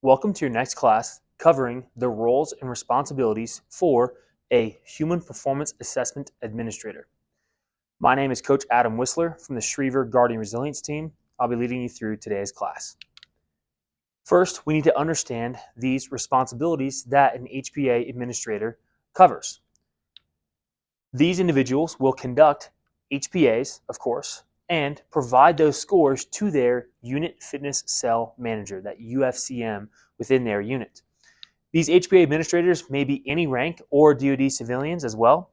Welcome to your next class covering the roles and responsibilities for a Human Performance Assessment Administrator. My name is Coach Adam Whistler from the Schriever Guardian Resilience team. I'll be leading you through today's class. First, we need to understand these responsibilities that an HPA administrator covers. These individuals will conduct HPAs, of course, and provide those scores to their Unit Fitness Cell Manager, that UFCM, within their unit. These HPA administrators may be any rank or DoD civilians as well.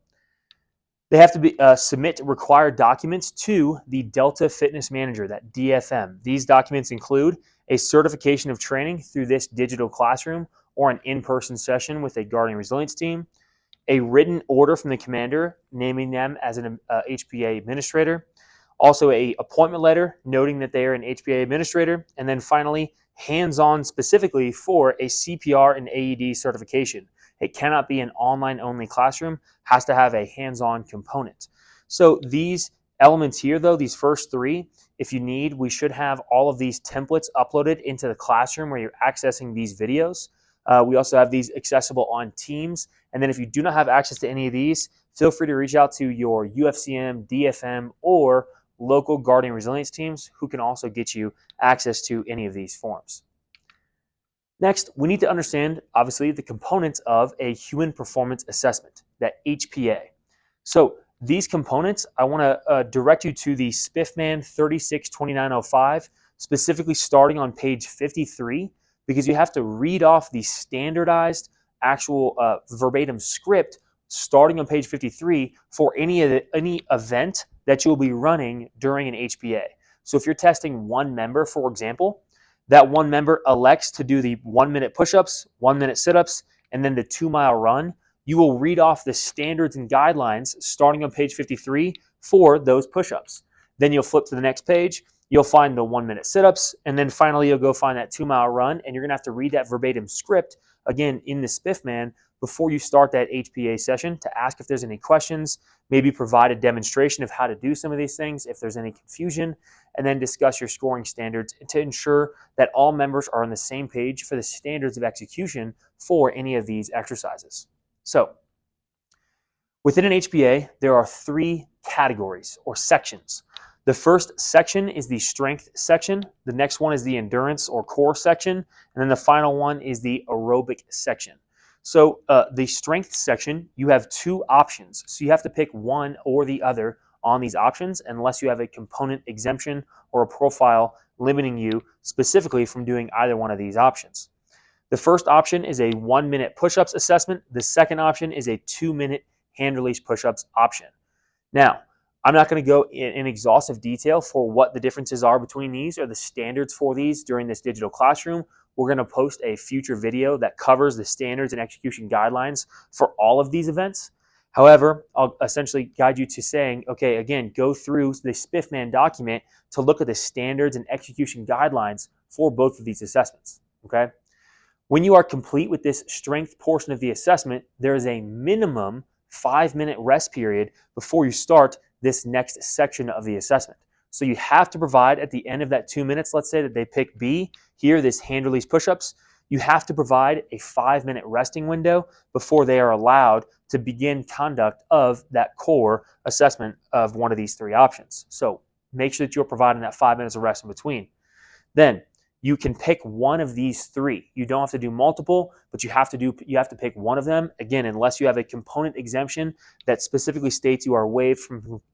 They have to submit required documents to the Delta Fitness Manager, that DFM. These documents include a certification of training through this digital classroom or an in-person session with a Guardian Resilience team, a written order from the commander naming them as an HPA administrator, also a appointment letter noting that they are an HPA administrator, and then finally, hands-on specifically for a CPR and AED certification. It cannot be an online-only classroom, has to have a hands-on component. So these elements here, though, these first three, if you need, we should have all of these templates uploaded into the classroom where you're accessing these videos. We also have these accessible on Teams. And then if you do not have access to any of these, feel free to reach out to your UFCM, DFM, or local Guardian Resilience teams who can also get you access to any of these forms. Next, we need to understand, obviously, the components of a Human Performance Assessment, that HPA. So these components, I want to direct you to the SPIFMAN 362905, specifically starting on page 53, because you have to read off the standardized actual verbatim script starting on page 53 for any event that you'll be running during an HPA. So if you're testing one member, for example, that one member elects to do the 1-minute push-ups, 1-minute sit-ups, and then the 2-mile run, you will read off the standards and guidelines starting on page 53 for those push-ups. Then you'll flip to the next page, you'll find the 1-minute sit-ups, and then finally you'll go find that 2-mile run, and you're gonna have to read that verbatim script again in the SPIFMAN before you start that HPA session to ask if there's any questions, maybe provide a demonstration of how to do some of these things if there's any confusion, and then discuss your scoring standards to ensure that all members are on the same page for the standards of execution for any of these exercises. So, within an HPA, there are 3 categories or sections. The first section is the strength section. The next one is the endurance or core section. And then the final one is the aerobic section. So the strength section, you have 2 options. So you have to pick one or the other on these options unless you have a component exemption or a profile limiting you specifically from doing either one of these options. The first option is a 1-minute push-ups assessment. The second option is a 2-minute hand release push-ups option. Now, I'm not going to go in exhaustive detail for what the differences are between these or the standards for these during this digital classroom. We're going to post a future video that covers the standards and execution guidelines for all of these events. However, I'll essentially guide you to saying, okay, again, go through the SPIFMAN document to look at the standards and execution guidelines for both of these assessments, okay? When you are complete with this strength portion of the assessment, there is a minimum 5-minute rest period before you start this next section of the assessment. So you have to provide at the end of that 2 minutes, let's say that they pick B, here, this hand release push-ups, you have to provide a 5-minute resting window before they are allowed to begin conduct of that core assessment of one of these 3 options. So make sure that you're providing that 5 minutes of rest in between. Then you can pick one of these 3. You don't have to do multiple, but you have to pick one of them, again, unless you have a component exemption that specifically states you are waived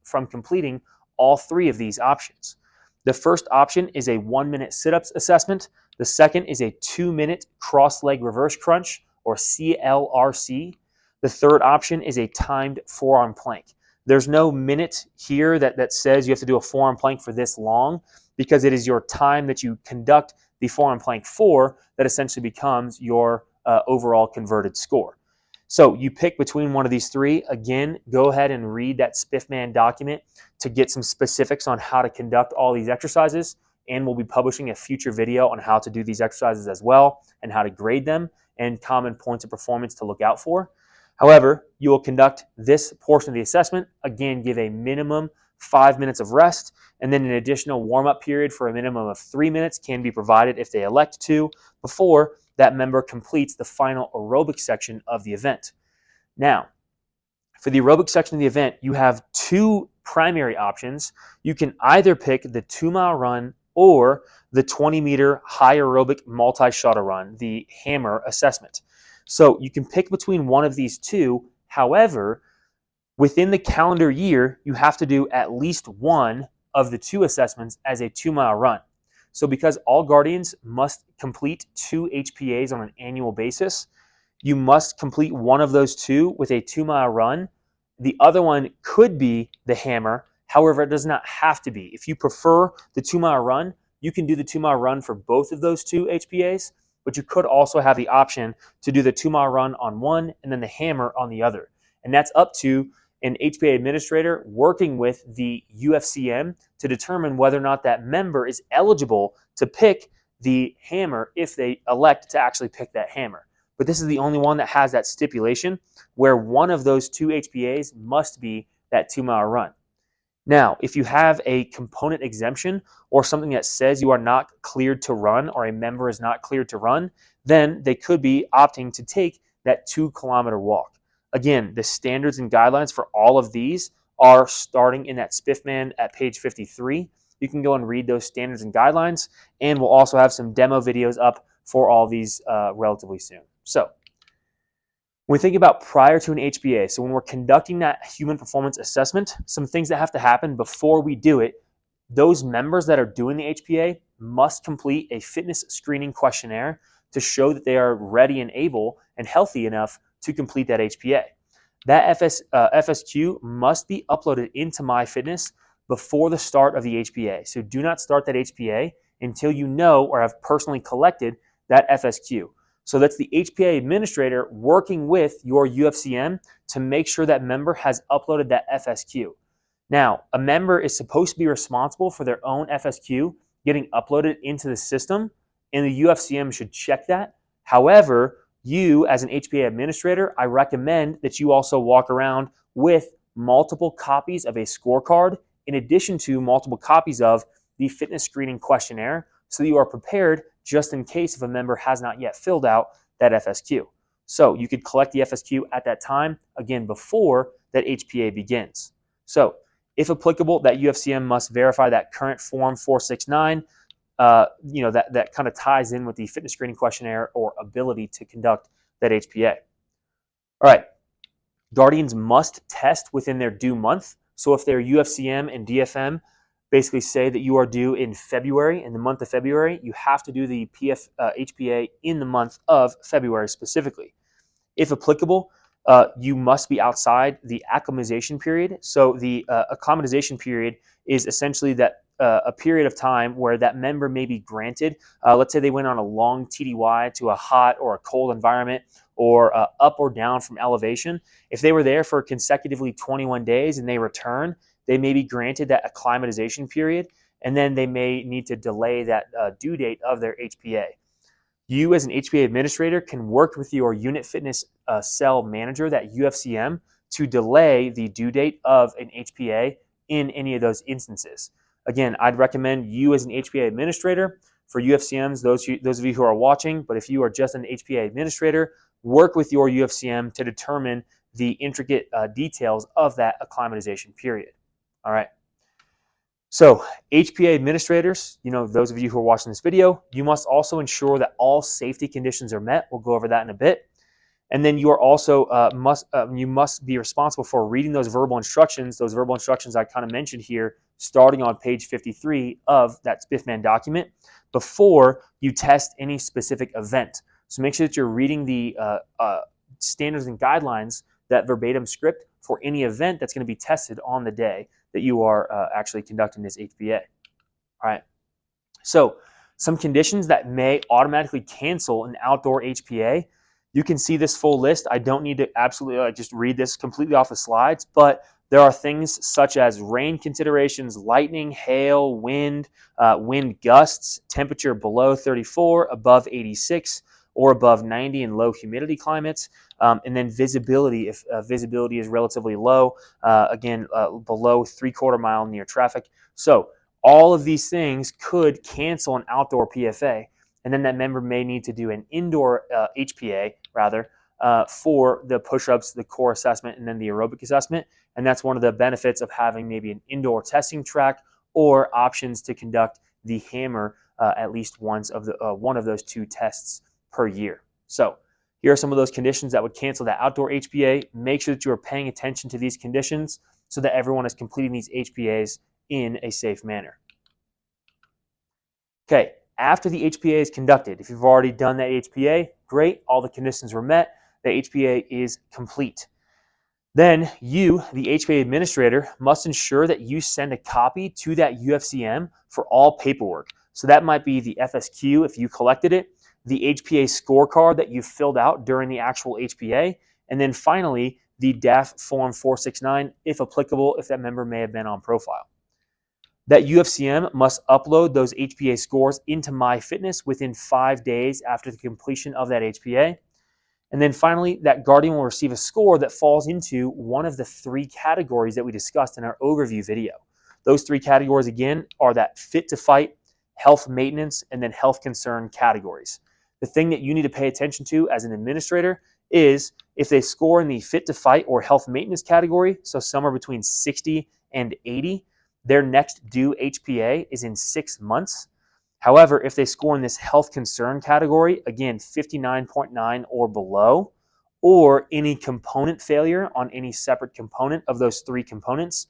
from completing all 3 of these options. The first option is a 1-minute sit-ups assessment. The second is a 2-minute cross-leg reverse crunch, or CLRC. The third option is a timed forearm plank. There's no minute here that says you have to do a forearm plank for this long, because it is your time that you conduct the forearm plank for that essentially becomes your overall converted score. So you pick between one of these 3. Again, go ahead and read that SPIFMAN document to get some specifics on how to conduct all these exercises, and we'll be publishing a future video on how to do these exercises as well and how to grade them and common points of performance to look out for. However, you will conduct this portion of the assessment, again, give a minimum 5 minutes of rest, and then an additional warm-up period for a minimum of 3 minutes can be provided if they elect to before that member completes the final aerobic section of the event. Now, for the aerobic section of the event, you have two primary options. You can either pick the 2-mile run or the 20-meter high aerobic multi-shuttle run, the HAMR assessment. So you can pick between one of these two. However, within the calendar year, you have to do at least one of the two assessments as a 2-mile run. So because all Guardians must complete 2 HPAs on an annual basis, you must complete one of those two with a 2-mile run. The other one could be the HAMR. However, it does not have to be. If you prefer the 2-mile run, you can do the 2-mile run for both of those 2 HPAs, but you could also have the option to do the 2-mile run on one and then the HAMR on the other. And that's up to an HPA administrator working with the UFCM to determine whether or not that member is eligible to pick the HAMR if they elect to actually pick that HAMR. But this is the only one that has that stipulation where one of those 2 HPAs must be that 2-mile run. Now, if you have a component exemption or something that says you are not cleared to run or a member is not cleared to run, then they could be opting to take that 2-kilometer walk. Again, the standards and guidelines for all of these are starting in that SPIFMAN at page 53. You can go and read those standards and guidelines, and we'll also have some demo videos up for all these relatively soon. So when we think about prior to an HPA, so when we're conducting that human performance assessment, some things that have to happen before we do it, those members that are doing the HPA must complete a fitness screening questionnaire to show that they are ready and able and healthy enough to complete that HPA. That FSQ must be uploaded into MyFitness before the start of the HPA. So do not start that HPA until you know or have personally collected that FSQ. So that's the HPA administrator working with your UFCM to make sure that member has uploaded that FSQ. Now, a member is supposed to be responsible for their own FSQ getting uploaded into the system, and the UFCM should check that. However, you as an HPA administrator, I recommend that you also walk around with multiple copies of a scorecard in addition to multiple copies of the fitness screening questionnaire so that you are prepared just in case if a member has not yet filled out that FSQ. So you could collect the FSQ at that time, again, before that HPA begins. So if applicable, that UFCM must verify that current form 469 that kind of ties in with the fitness screening questionnaire or ability to conduct that HPA. All right, Guardians must test within their due month. So if their UFCM and DFM basically say that you are due in February, in the month of February, you have to do the HPA in the month of February specifically. If applicable, you must be outside the acclimatization period. So the acclimatization period is essentially that a period of time where that member may be granted, let's say they went on a long TDY to a hot or a cold environment or up or down from elevation. If they were there for consecutively 21 days and they return, they may be granted that acclimatization period, and then they may need to delay that due date of their HPA. You as an HPA administrator can work with your unit fitness cell manager, that UFCM, to delay the due date of an HPA in any of those instances. Again, I'd recommend you as an HPA administrator. For UFCMs, those of you who are watching, but if you are just an HPA administrator, work with your UFCM to determine the intricate details of that acclimatization period. All right. So HPA administrators, those of you who are watching this video, you must also ensure that all safety conditions are met. We'll go over that in a bit. And then you are also you must be responsible for reading those verbal instructions I kind of mentioned here, starting on page 53 of that SPIFMAN document before you test any specific event. So make sure that you're reading the standards and guidelines, that verbatim script for any event that's going to be tested on the day that you are actually conducting this HPA. All right. So some conditions that may automatically cancel an outdoor HPA. You can see this full list. I don't need to absolutely just read this completely off the slides, but there are things such as rain considerations, lightning, hail, wind, wind gusts, temperature below 34, above 86, or above 90 in low humidity climates, and then visibility, if visibility is relatively low, below 3/4 mile near traffic. So all of these things could cancel an outdoor PFA, and then that member may need to do an indoor HPA for the push-ups, the core assessment, and then the aerobic assessment. And that's one of the benefits of having maybe an indoor testing track or options to conduct the hammer at least once of one of those 2 tests per year. So here are some of those conditions that would cancel that outdoor HPA. Make sure that you are paying attention to these conditions so that everyone is completing these HPAs in a safe manner. Okay, after the HPA is conducted, if you've already done that HPA, great, all the conditions were met, the HPA is complete. Then you, the HPA administrator, must ensure that you send a copy to that UFCM for all paperwork. So that might be the FSQ if you collected it, the HPA scorecard that you filled out during the actual HPA, and then finally the DAF Form 469, if applicable, if that member may have been on profile. That UFCM must upload those HPA scores into MyFitness within 5 days after the completion of that HPA. And then finally, that guardian will receive a score that falls into one of the 3 categories that we discussed in our overview video. Those 3 categories, again, are that fit to fight, health maintenance, and then health concern categories. The thing that you need to pay attention to as an administrator is if they score in the fit to fight or health maintenance category, so somewhere between 60 and 80, their next due HPA is in 6 months. However, if they score in this health concern category, again, 59.9 or below, or any component failure on any separate component of those 3 components,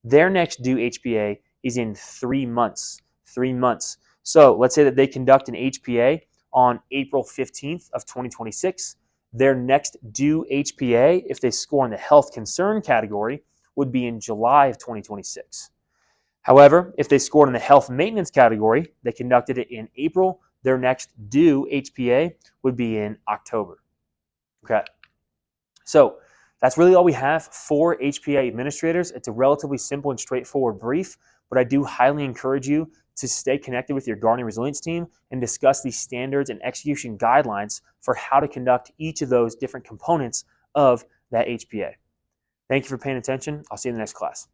their next due HPA is in 3 months. 3 months. So let's say that they conduct an HPA on April 15th of 2026. Their next due HPA, if they score in the health concern category, would be in July of 2026. However, if they scored in the health maintenance category, they conducted it in April, their next due HPA would be in October. Okay. So that's really all we have for HPA administrators. It's a relatively simple and straightforward brief, but I do highly encourage you to stay connected with your Guardian Resilience team and discuss the standards and execution guidelines for how to conduct each of those different components of that HPA. Thank you for paying attention. I'll see you in the next class.